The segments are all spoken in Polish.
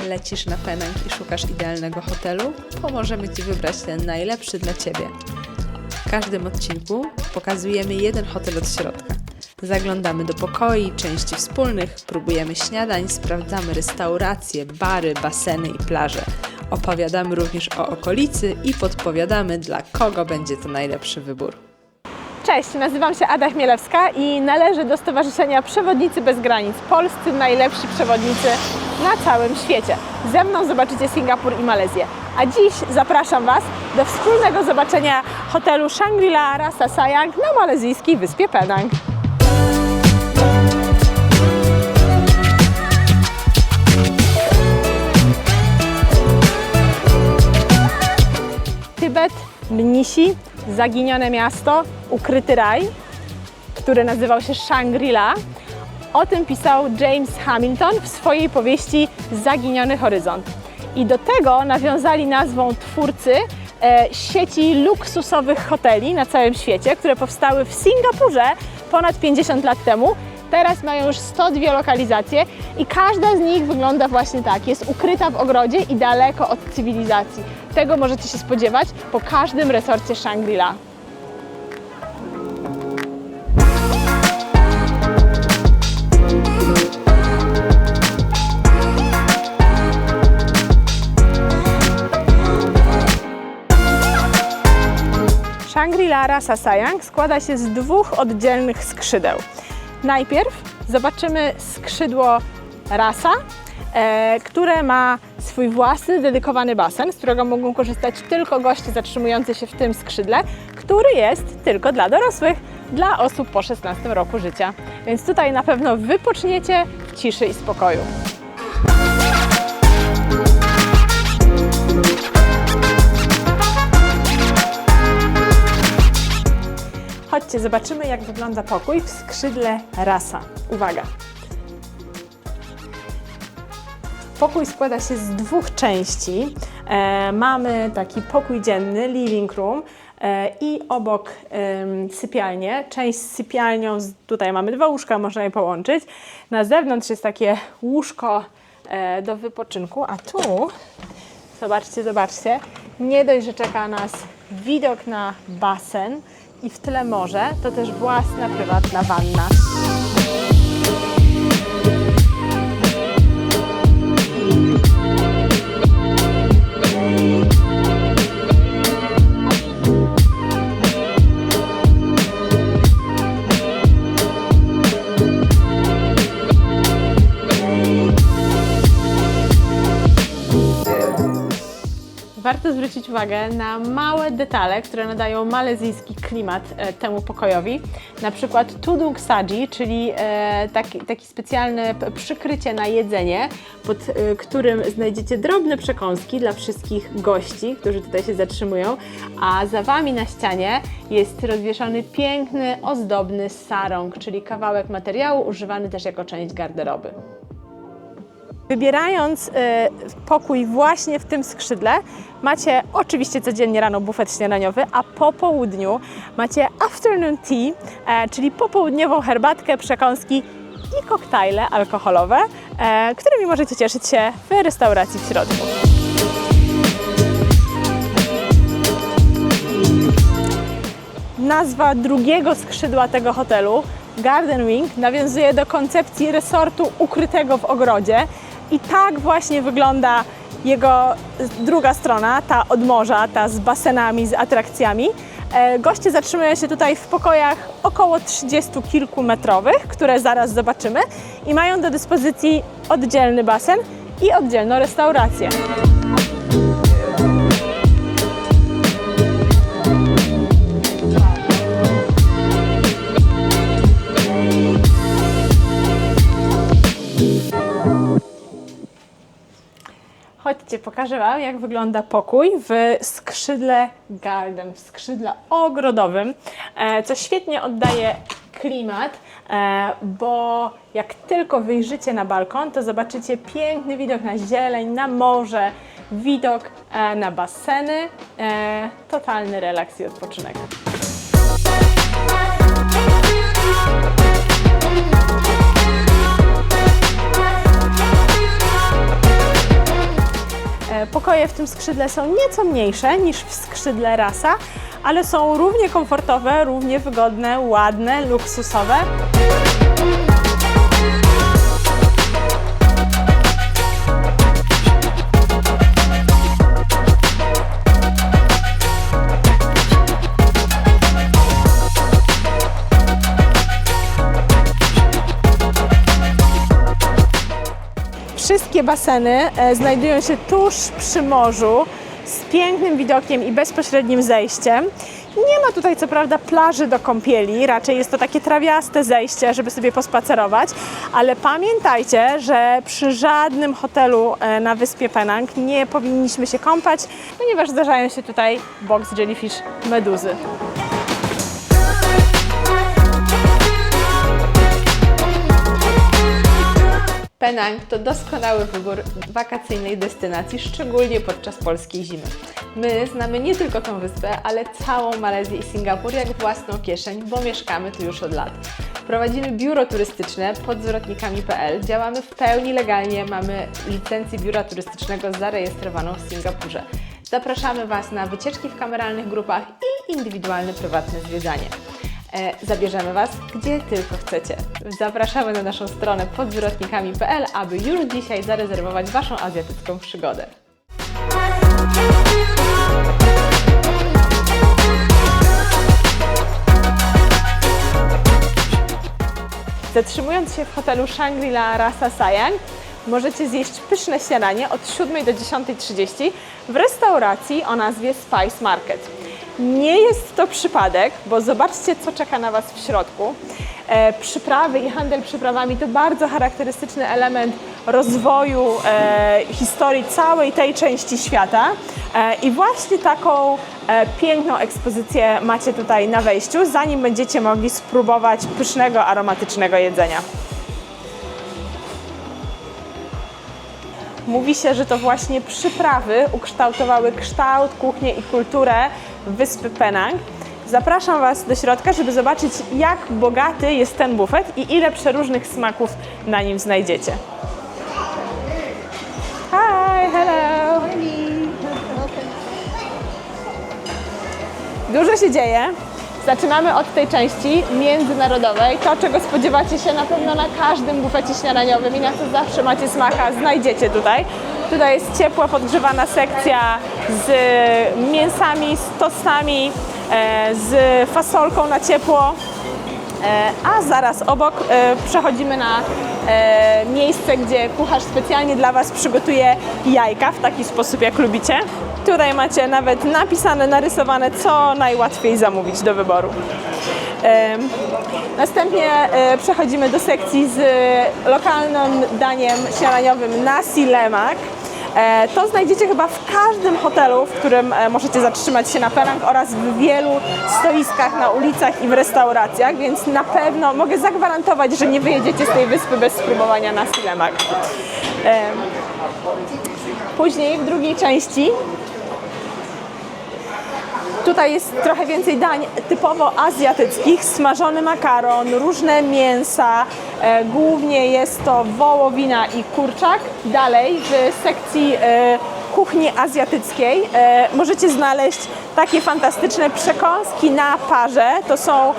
lecisz na Penang i szukasz idealnego hotelu, pomożemy Ci wybrać ten najlepszy dla Ciebie. W każdym odcinku pokazujemy jeden hotel od środka. Zaglądamy do pokoi, części wspólnych, próbujemy śniadań, sprawdzamy restauracje, bary, baseny i plaże. Opowiadamy również o okolicy i podpowiadamy, dla kogo będzie to najlepszy wybór. Cześć, nazywam się Ada Chmielewska i należę do Stowarzyszenia Przewodnicy Bez Granic. Polscy najlepsi przewodnicy na całym świecie. Ze mną zobaczycie Singapur i Malezję. A dziś zapraszam Was do wspólnego zobaczenia hotelu Shangri-La Rasa Sayang na malezyjskiej wyspie Penang. Tybet, mnisi, zaginione miasto, ukryty raj, który nazywał się Shangri-La. O tym pisał James Hamilton w swojej powieści Zaginiony horyzont. I do tego nawiązali nazwą twórcy sieci luksusowych hoteli na całym świecie, które powstały w Singapurze ponad 50 lat temu. Teraz mają już 102 lokalizacje i każda z nich wygląda właśnie tak. Jest ukryta w ogrodzie i daleko od cywilizacji. Tego możecie się spodziewać po każdym resorcie Shangri-La. Shangri-La Rasa Sayang składa się z dwóch oddzielnych skrzydeł. Najpierw zobaczymy skrzydło Rasa, które ma swój własny, dedykowany basen, z którego mogą korzystać tylko goście zatrzymujący się w tym skrzydle, który jest tylko dla dorosłych, dla osób po 16 roku życia. Więc tutaj na pewno wypoczniecie w ciszy i spokoju. Chodźcie, zobaczymy, jak wygląda pokój w skrzydle Rasa. Uwaga! Pokój składa się z dwóch części. Mamy taki pokój dzienny, living room, i obok sypialnię. Część z sypialnią, tutaj mamy dwa łóżka, można je połączyć. Na zewnątrz jest takie łóżko do wypoczynku, a tu, zobaczcie, nie dość, że czeka nas widok na basen i w tle morze, to też własna, prywatna wanna. Warto zwrócić uwagę na małe detale, które nadają malezyjski klimat temu pokojowi. Na przykład tudung saji, czyli taki specjalne przykrycie na jedzenie, pod którym znajdziecie drobne przekąski dla wszystkich gości, którzy tutaj się zatrzymują, a za Wami na ścianie jest rozwieszony piękny, ozdobny sarong, czyli kawałek materiału używany też jako część garderoby. Wybierając pokój właśnie w tym skrzydle, macie oczywiście codziennie rano bufet śniadaniowy, a po południu macie afternoon tea, czyli popołudniową herbatkę, przekąski i koktajle alkoholowe, którymi możecie cieszyć się w restauracji w środku. Nazwa drugiego skrzydła tego hotelu, Garden Wing, nawiązuje do koncepcji resortu ukrytego w ogrodzie. I tak właśnie wygląda jego druga strona, ta od morza, ta z basenami, z atrakcjami. Goście zatrzymują się tutaj w pokojach około 30 kilku metrowych, które zaraz zobaczymy, i mają do dyspozycji oddzielny basen i oddzielną restaurację. Chodźcie, pokażę Wam, jak wygląda pokój w skrzydle garden, w skrzydle ogrodowym, co świetnie oddaje klimat, bo jak tylko wyjrzycie na balkon, to zobaczycie piękny widok na zieleń, na morze, widok na baseny, totalny relaks i odpoczynek. Pokoje w tym skrzydle są nieco mniejsze niż w skrzydle Rasa, ale są równie komfortowe, równie wygodne, ładne, luksusowe. Wszystkie baseny znajdują się tuż przy morzu, z pięknym widokiem i bezpośrednim zejściem. Nie ma tutaj co prawda plaży do kąpieli, raczej jest to takie trawiaste zejście, żeby sobie pospacerować, ale pamiętajcie, że przy żadnym hotelu na wyspie Penang nie powinniśmy się kąpać, ponieważ zdarzają się tutaj box jellyfish meduzy. Penang to doskonały wybór wakacyjnej destynacji, szczególnie podczas polskiej zimy. My znamy nie tylko tą wyspę, ale całą Malezję i Singapur jak własną kieszeń, bo mieszkamy tu już od lat. Prowadzimy biuro turystyczne pod zwrotnikami.pl, działamy w pełni legalnie, mamy licencję biura turystycznego zarejestrowaną w Singapurze. Zapraszamy Was na wycieczki w kameralnych grupach i indywidualne, prywatne zwiedzanie. Zabierzemy Was gdzie tylko chcecie. Zapraszamy na naszą stronę podzwrotnikami.pl, aby już dzisiaj zarezerwować Waszą azjatycką przygodę. Zatrzymując się w hotelu Shangri-La Rasa Sayang, możecie zjeść pyszne śniadanie od 7 do 10:30 w restauracji o nazwie Spice Market. Nie jest to przypadek, bo zobaczcie, co czeka na Was w środku. Przyprawy i handel przyprawami to bardzo charakterystyczny element rozwoju historii całej tej części świata. I właśnie taką piękną ekspozycję macie tutaj na wejściu, zanim będziecie mogli spróbować pysznego, aromatycznego jedzenia. Mówi się, że to właśnie przyprawy ukształtowały kształt, kuchnię i kulturę wyspy Penang. Zapraszam Was do środka, żeby zobaczyć, jak bogaty jest ten bufet i ile przeróżnych smaków na nim znajdziecie. Hi, hello! Dużo się dzieje. Zaczynamy od tej części międzynarodowej. To, czego spodziewacie się na pewno na każdym bufecie śniadaniowym i na co zawsze macie smaka, znajdziecie tutaj. Tutaj jest ciepła, podgrzewana sekcja z mięsami, z tostami, z fasolką na ciepło. A zaraz obok przechodzimy na miejsce, gdzie kucharz specjalnie dla Was przygotuje jajka w taki sposób, jak lubicie. Tutaj macie nawet napisane, narysowane, co najłatwiej zamówić do wyboru. Następnie przechodzimy do sekcji z lokalnym daniem śniadaniowym nasi lemak. To znajdziecie chyba w każdym hotelu, w którym możecie zatrzymać się na Penang oraz w wielu stoiskach na ulicach i w restauracjach, więc na pewno mogę zagwarantować, że nie wyjedziecie z tej wyspy bez spróbowania nasi lemak. Później w drugiej części tutaj jest trochę więcej dań typowo azjatyckich, smażony makaron, różne mięsa, głównie jest to wołowina i kurczak. Dalej w sekcji kuchni azjatyckiej możecie znaleźć takie fantastyczne przekąski na parze. To są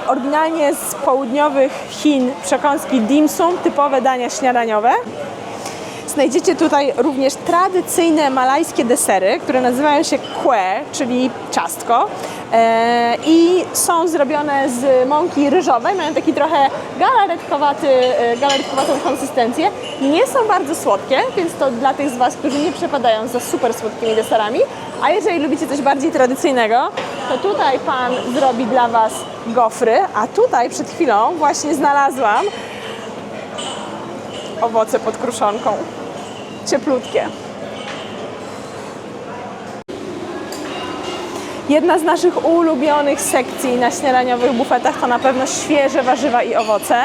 oryginalnie z południowych Chin przekąski dim sum, typowe dania śniadaniowe. Znajdziecie tutaj również tradycyjne malajskie desery, które nazywają się kue, czyli ciastko, i są zrobione z mąki ryżowej, mają taki trochę galaretkowatą konsystencję. Nie są bardzo słodkie, więc to dla tych z Was, którzy nie przepadają za super słodkimi deserami. A jeżeli lubicie coś bardziej tradycyjnego, to tutaj Pan zrobi dla Was gofry, a tutaj przed chwilą właśnie znalazłam owoce pod kruszonką. Cieplutkie. Jedna z naszych ulubionych sekcji na śniadaniowych bufetach to na pewno świeże warzywa i owoce.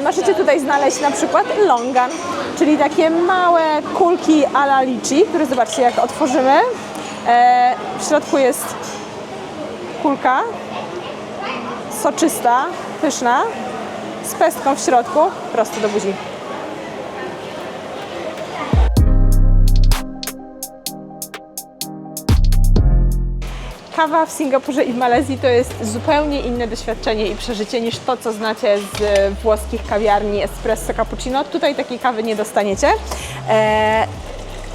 Możecie tutaj znaleźć na przykład longan, czyli takie małe kulki a la lichi, które zobaczcie, jak otworzymy. W środku jest kulka soczysta, pyszna, z pestką w środku, prosto do buzi. kawa w Singapurze i w Malezji to jest zupełnie inne doświadczenie i przeżycie niż to, co znacie z włoskich kawiarni espresso, cappuccino. Tutaj takiej kawy nie dostaniecie.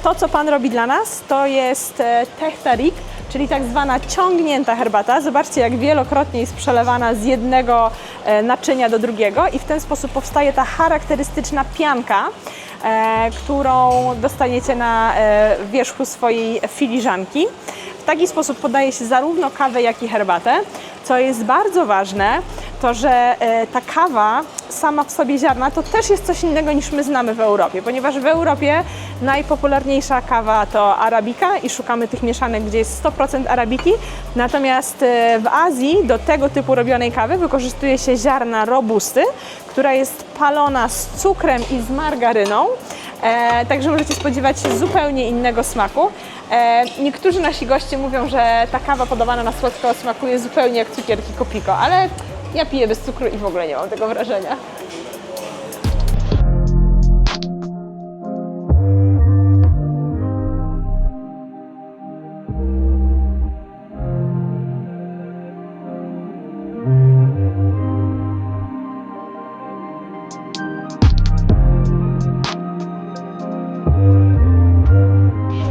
To, co Pan robi dla nas, to jest teh tarik, czyli tak zwana ciągnięta herbata. Zobaczcie, jak wielokrotnie jest przelewana z jednego naczynia do drugiego i w ten sposób powstaje ta charakterystyczna pianka, którą dostaniecie na wierzchu swojej filiżanki. W taki sposób podaje się zarówno kawę, jak i herbatę. Co jest bardzo ważne, to że ta kawa sama w sobie ziarna to też jest coś innego niż my znamy w Europie, ponieważ w Europie najpopularniejsza kawa to arabika i szukamy tych mieszanek, gdzie jest 100% arabiki, natomiast w Azji do tego typu robionej kawy wykorzystuje się ziarna robusty, która jest palona z cukrem i z margaryną. Także możecie spodziewać się zupełnie innego smaku. Niektórzy nasi goście mówią, że ta kawa podawana na słodko smakuje zupełnie jak cukierki Kopiko, ale ja piję bez cukru i w ogóle nie mam tego wrażenia.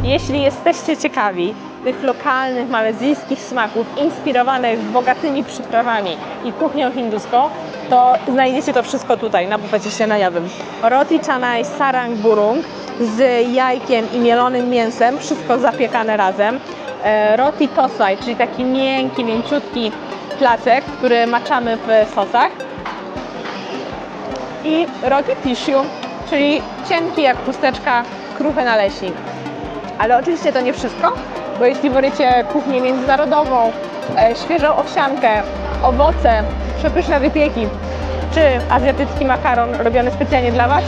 Jeśli jesteście ciekawi tych lokalnych malezyjskich smaków inspirowanych bogatymi przyprawami i kuchnią hinduską, to znajdziecie to wszystko tutaj na bufecie śniadaniowym. Roti canai sarang burung z jajkiem i mielonym mięsem, wszystko zapiekane razem. Roti tosai, czyli taki miękki, mięciutki placek, który maczamy w sosach. I roti tissue, czyli cienki jak chusteczka, kruchy naleśnik. Ale oczywiście to nie wszystko, bo jeśli wolicie kuchnię międzynarodową, świeżą owsiankę, owoce, przepyszne wypieki, czy azjatycki makaron robiony specjalnie dla Was,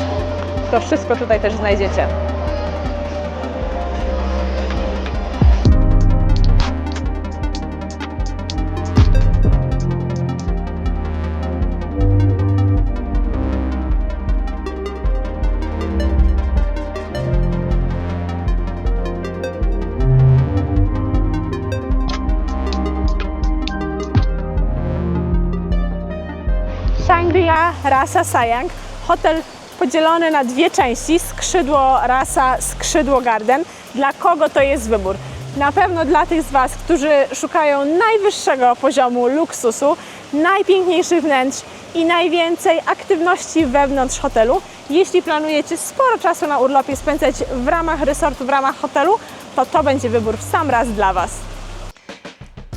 to wszystko tutaj też znajdziecie. Shangri-La Rasa Sayang, hotel podzielony na dwie części, skrzydło Rasa, skrzydło Garden. Dla kogo to jest wybór? Na pewno dla tych z Was, którzy szukają najwyższego poziomu luksusu, najpiękniejszych wnętrz i najwięcej aktywności wewnątrz hotelu. Jeśli planujecie sporo czasu na urlopie spędzać w ramach resortu, w ramach hotelu, to będzie wybór w sam raz dla Was.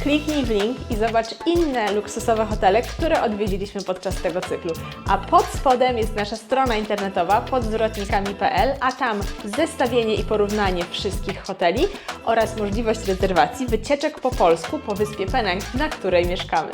Kliknij w link i zobacz inne luksusowe hotele, które odwiedziliśmy podczas tego cyklu. A pod spodem jest nasza strona internetowa podzwrotnikami.pl, a tam zestawienie i porównanie wszystkich hoteli oraz możliwość rezerwacji wycieczek po Polsku po wyspie Penang, na której mieszkamy.